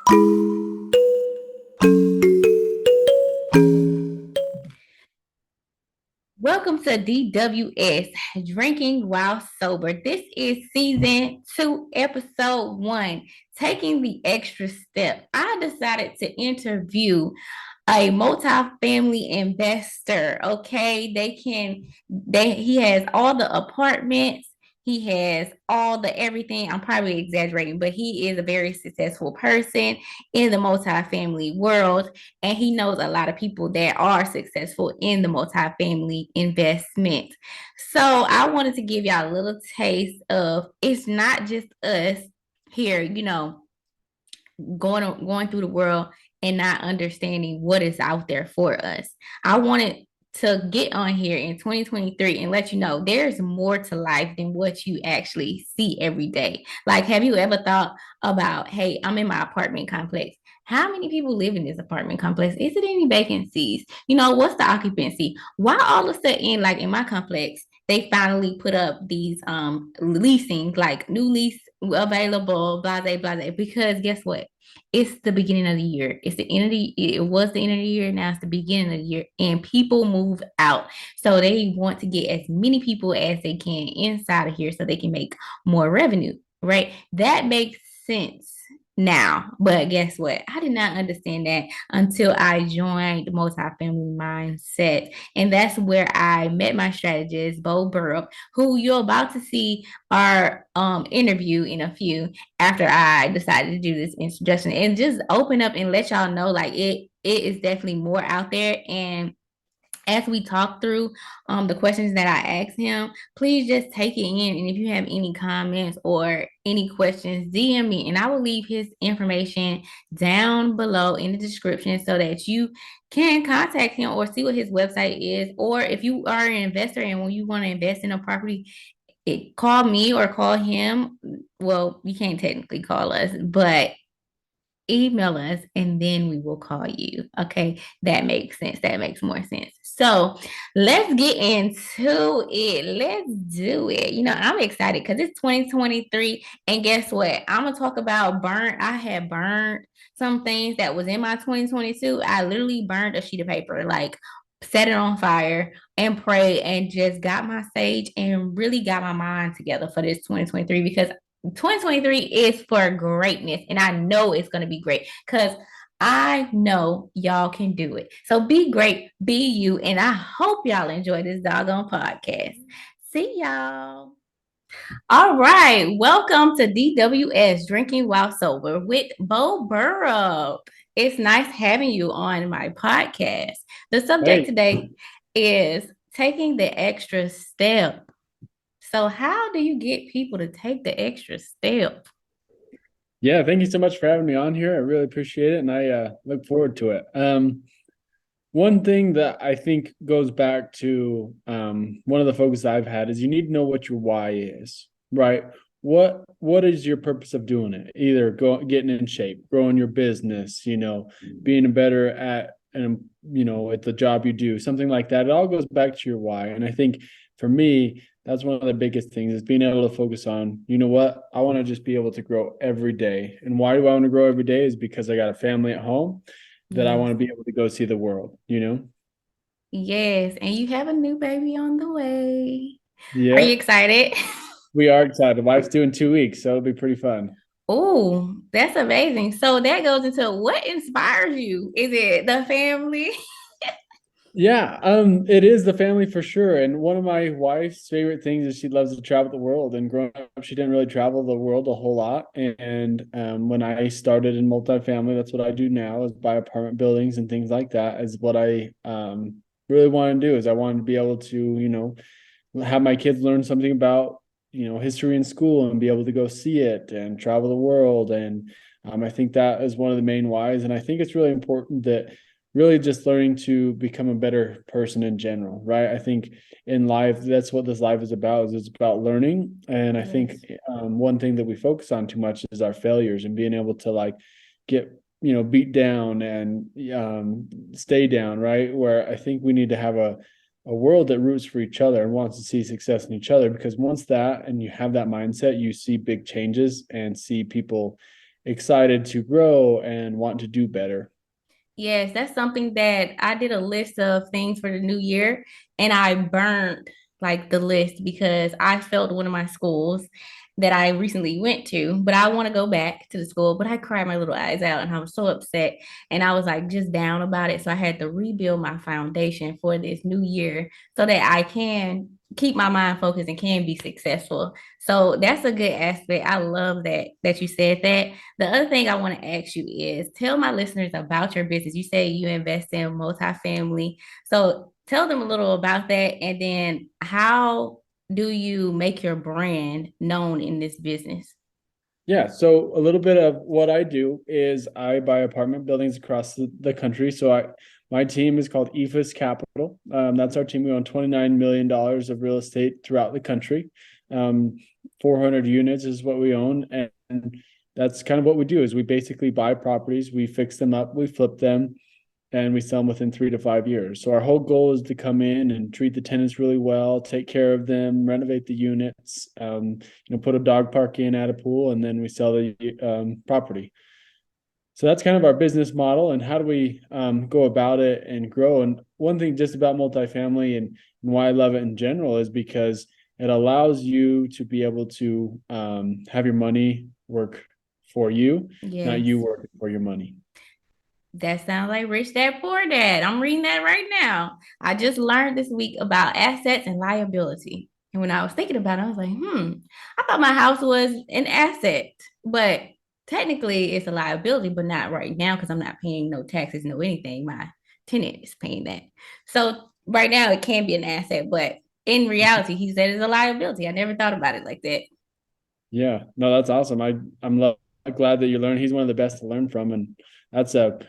Welcome to DWS, Drinking While Sober. This is season 2, episode 1, Taking the Extra Step. I decided to interview a multifamily investor. Okay, he has all the apartments, he has all the everything. I'm probably exaggerating, but he is a very successful person in the multifamily world, and he knows a lot of people that are successful in the multifamily investment. So I wanted to give y'all a little taste of it's not just us here, going through the world and not understanding what is out there for us. I wanted to get on here in 2023 and let you know there's more to life than what you actually see every day. Like, have you ever thought about, hey, I'm in my apartment complex. How many people live in this apartment complex? Is it any vacancies? What's the occupancy? Why all of a sudden, like in my complex, they finally put up these leasing, like new lease available, blase, blase. Because guess what? It's the beginning of the year. It was the end of the year. Now it's the beginning of the year, and people move out. So they want to get as many people as they can inside of here so they can make more revenue, right? That makes sense now. But guess what? I did not understand that until I joined Multifamily Mindset. And that's where I met my strategist, Bo Burrup, who you're about to see our interview in a few after I decided to do this introduction and just open up and let y'all know like it is definitely more out there. And as we talk through the questions that I asked him, please just take it in. And if you have any comments or any questions, DM me, and I will leave his information down below in the description so that you can contact him or see what his website is. Or if you are an investor and when you want to invest in a property, call me or call him. Well, you can't technically call us, but email us and then we will call you. Okay, that makes sense. That makes more sense. So let's get into it. Let's do it. I'm excited because it's 2023. And guess what? I'm gonna talk about burnt. I had burned some things that was in my 2022. I literally burned a sheet of paper, like set it on fire and pray and just got my sage and really got my mind together for this 2023 because 2023 is for greatness, and I know it's going to be great because I know y'all can do it. So be great, be you, and I hope y'all enjoy this doggone podcast. See y'all. All right, welcome to DWS Drinking While Sober with Bo Burrup. It's nice having you on my podcast. The subject today is taking the extra step. So how do you get people to take the extra step? Yeah, thank you so much for having me on here. I really appreciate it, and I look forward to it. One thing that I think goes back to one of the focuses I've had is you need to know what your why is, right? What is your purpose of doing it? Either getting in shape, growing your business, being better at at the job you do, something like that. It all goes back to your why, and I think for me, that's one of the biggest things is being able to focus on, what I want to just be able to grow every day. And why do I want to grow every day is because I got a family at home that I want to be able to go see the world. Yes, and you have a new baby on the way. Are you Yep. excited? We are excited. Wife's due in 2 weeks, so it'll be pretty fun. Oh, that's amazing. So that goes into what inspires you? Is it the family? Yeah, it is the family for sure. And one of my wife's favorite things is she loves to travel the world. And growing up, she didn't really travel the world a whole lot. And when I started in multifamily, that's what I do now is buy apartment buildings and things like that. Is what I really want to do. Is I wanted to be able to, have my kids learn something about, history in school and be able to go see it and travel the world. And I think that is one of the main whys. And I think it's really important that really just learning to become a better person in general, right? I think in life, that's what this life is about. Is it's about learning. And I think one thing that we focus on too much is our failures and being able to like get beat down and stay down, right? Where I think we need to have a world that roots for each other and wants to see success in each other, because once that and you have that mindset, you see big changes and see people excited to grow and want to do better. Yes, that's something that I did a list of things for the new year and I burned like the list because I failed one of my schools that I recently went to, but I want to go back to the school, but I cried my little eyes out and I was so upset and I was like just down about it. So I had to rebuild my foundation for this new year so that I can keep my mind focused and can be successful. So that's a good aspect. I love that you said that. The other thing I want to ask you is tell my listeners about your business. You say you invest in multifamily. So tell them a little about that. And then how do you make your brand known in this business? Yeah, so a little bit of what I do is I buy apartment buildings across the country. My team is called EFIS Capital. That's our team. We own $29 million of real estate throughout the country. 400 units is what we own, and that's kind of what we do. Is we basically buy properties, we fix them up, we flip them, and we sell them within 3 to 5 years. So our whole goal is to come in and treat the tenants really well, take care of them, renovate the units, put a dog park in, add a pool, and then we sell the property. So that's kind of our business model. And how do we go about it and grow? And one thing just about multifamily and why I love it in general is because it allows you to be able to have your money work for you, not Yes. you working for your money. That sounds like Rich Dad Poor Dad. I'm reading that right now. I just learned this week about assets and liability. And when I was thinking about it, I was like, I thought my house was an asset, but technically it's a liability, but not right now because I'm not paying no taxes, no anything. My tenant is paying that. So right now it can be an asset, but in reality, he said it's a liability. I never thought about it like that. Yeah, no, that's awesome. Glad that you learned. He's one of the best to learn from, and that's a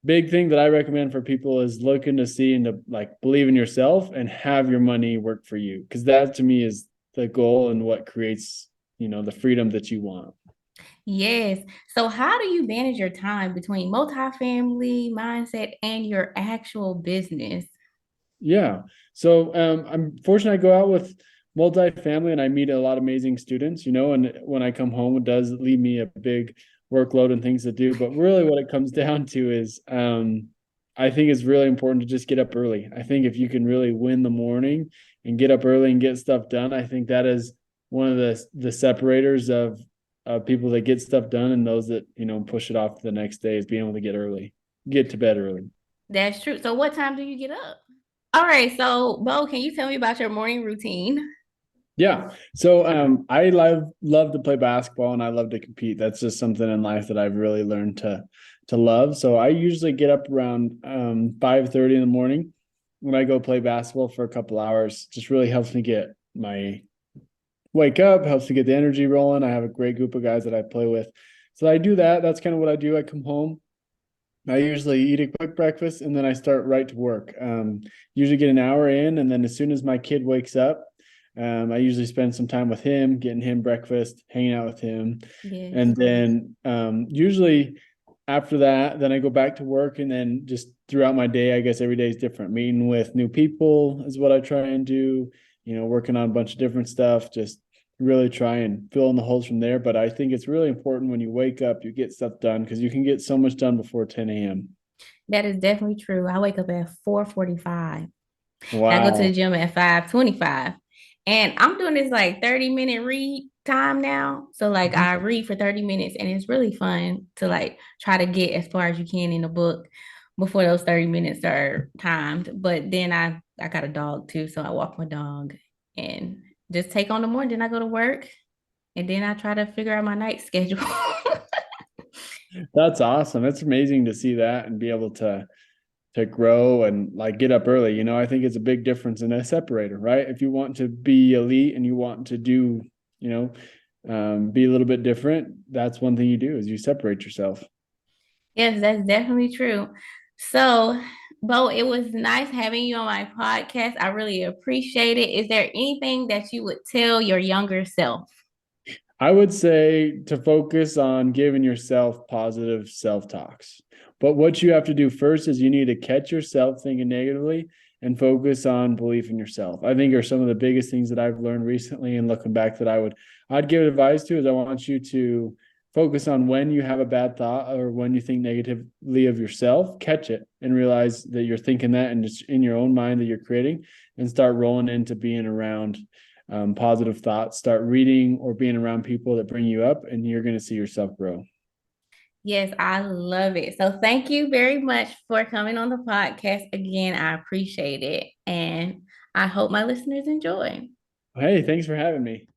big thing that I recommend for people is looking to see and to like believe in yourself and have your money work for you, because that to me is the goal and what creates the freedom that you want. Yes. So, how do you manage your time between multifamily mindset and your actual business? Yeah. So I'm fortunate I go out with multifamily and I meet a lot of amazing students, and when I come home, it does leave me a big workload and things to do. But really what it comes down to is I think it's really important to just get up early. I think if you can really win the morning and get up early and get stuff done, I think that is one of the separators of people that get stuff done and those that, push it off to the next day is being able to get to bed early. That's true. So, what time do you get up? All right. So, Bo, can you tell me about your morning routine? Yeah. So I love to play basketball and I love to compete. That's just something in life that I've really learned to love. So I usually get up around 5:30 in the morning when I go play basketball for a couple hours. Just really helps me get my wake up, helps to get the energy rolling. I have a great group of guys that I play with. So I do that. That's kind of what I do. I come home. I usually eat a quick breakfast and then I start right to work. Usually get an hour in, and then as soon as my kid wakes up, I usually spend some time with him, getting him breakfast, hanging out with him. Yes. And then usually after that, then I go back to work. And then just throughout my day, I guess every day is different. Meeting with new people is what I try and do, working on a bunch of different stuff, just really try and fill in the holes from there. But I think it's really important when you wake up, you get stuff done because you can get so much done before 10 a.m. That is definitely true. I wake up at 4:45 and I go to the Wow. gym at 5:25. And I'm doing this like 30-minute read time now. So like I read for 30 minutes and it's really fun to like try to get as far as you can in a book before those 30 minutes are timed. But then I got a dog too, so I walk my dog and just take on the morning. Then I go to work and then I try to figure out my night schedule. That's awesome. It's amazing to see that and be able to grow and like get up early. I think it's a big difference in a separator, right? If you want to be elite and you want to do, be a little bit different, that's one thing you do is you separate yourself. Yes, that's definitely true. So, Bo, it was nice having you on my podcast. I really appreciate it. Is there anything that you would tell your younger self? I would say to focus on giving yourself positive self talks. But what you have to do first is you need to catch yourself thinking negatively and focus on belief in yourself. I think are some of the biggest things that I've learned recently and looking back that I'd give advice to is I want you to focus on when you have a bad thought or when you think negatively of yourself, catch it and realize that you're thinking that and it's in your own mind that you're creating, and start rolling into being around positive thoughts. Start reading or being around people that bring you up, and you're going to see yourself grow. Yes, I love it. So thank you very much for coming on the podcast again. I appreciate it. And I hope my listeners enjoy. Hey, thanks for having me.